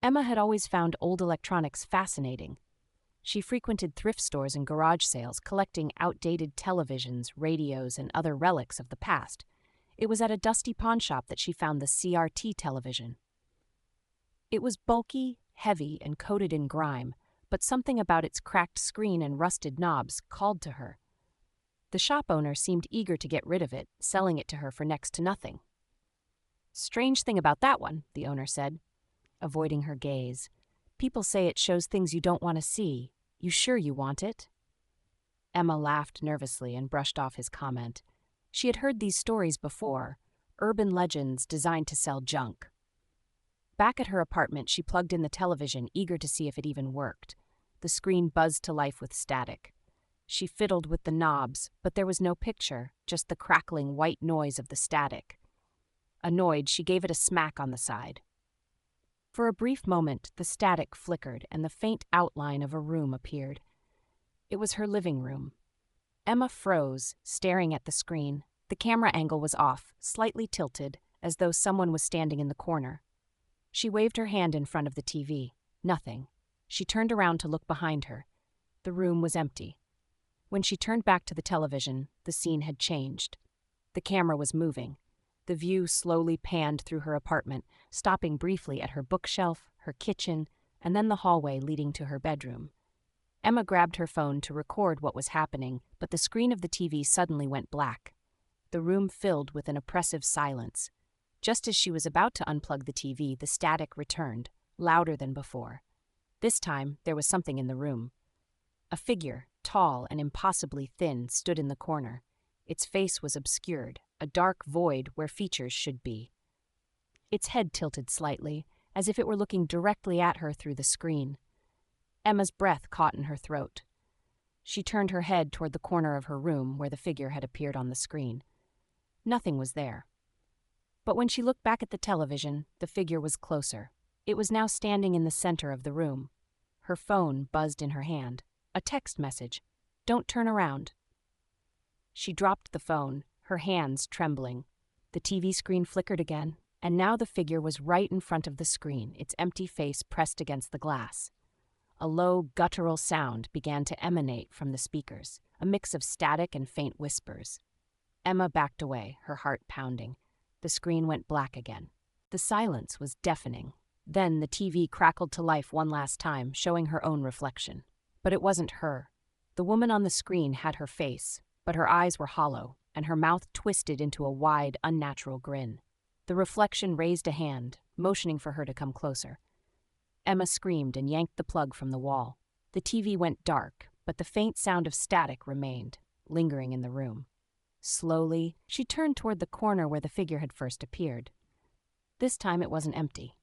Emma had always found old electronics fascinating. She frequented thrift stores and garage sales, collecting outdated televisions, radios, and other relics of the past. It was at a dusty pawn shop that she found the CRT television. It was bulky, heavy, and coated in grime, but something about its cracked screen and rusted knobs called to her. The shop owner seemed eager to get rid of it, selling it to her for next to nothing. "Strange thing about that one," the owner said, avoiding her gaze. "People say it shows things you don't want to see. You sure you want it?" Emma laughed nervously and brushed off his comment. She had heard these stories before, urban legends designed to sell junk. Back at her apartment, she plugged in the television, eager to see if it even worked. The screen buzzed to life with static. She fiddled with the knobs, but there was no picture, just the crackling white noise of the static. Annoyed, she gave it a smack on the side. For a brief moment, the static flickered and the faint outline of a room appeared. It was her living room. Emma froze, staring at the screen. The camera angle was off, slightly tilted, as though someone was standing in the corner. She waved her hand in front of the TV. Nothing. She turned around to look behind her. The room was empty. When she turned back to the television, the scene had changed. The camera was moving. The view slowly panned through her apartment, stopping briefly at her bookshelf, her kitchen, and then the hallway leading to her bedroom. Emma grabbed her phone to record what was happening, but the screen of the TV suddenly went black. The room filled with an oppressive silence. Just as she was about to unplug the TV, the static returned, louder than before. This time, there was something in the room. A figure, tall and impossibly thin, stood in the corner. Its face was obscured, a dark void where features should be. Its head tilted slightly, as if it were looking directly at her through the screen. Emma's breath caught in her throat. She turned her head toward the corner of her room where the figure had appeared on the screen. Nothing was there. But when she looked back at the television, the figure was closer. It was now standing in the center of the room. Her phone buzzed in her hand. A text message. "Don't turn around." She dropped the phone, her hands trembling. The TV screen flickered again, and now the figure was right in front of the screen, its empty face pressed against the glass. A low, guttural sound began to emanate from the speakers, a mix of static and faint whispers. Emma backed away, her heart pounding. The screen went black again. The silence was deafening. Then the TV crackled to life one last time, showing her own reflection. But it wasn't her. The woman on the screen had her face, but her eyes were hollow, and her mouth twisted into a wide, unnatural grin. The reflection raised a hand, motioning for her to come closer. Emma screamed and yanked the plug from the wall. The TV went dark, but the faint sound of static remained, lingering in the room. Slowly, she turned toward the corner where the figure had first appeared. This time it wasn't empty.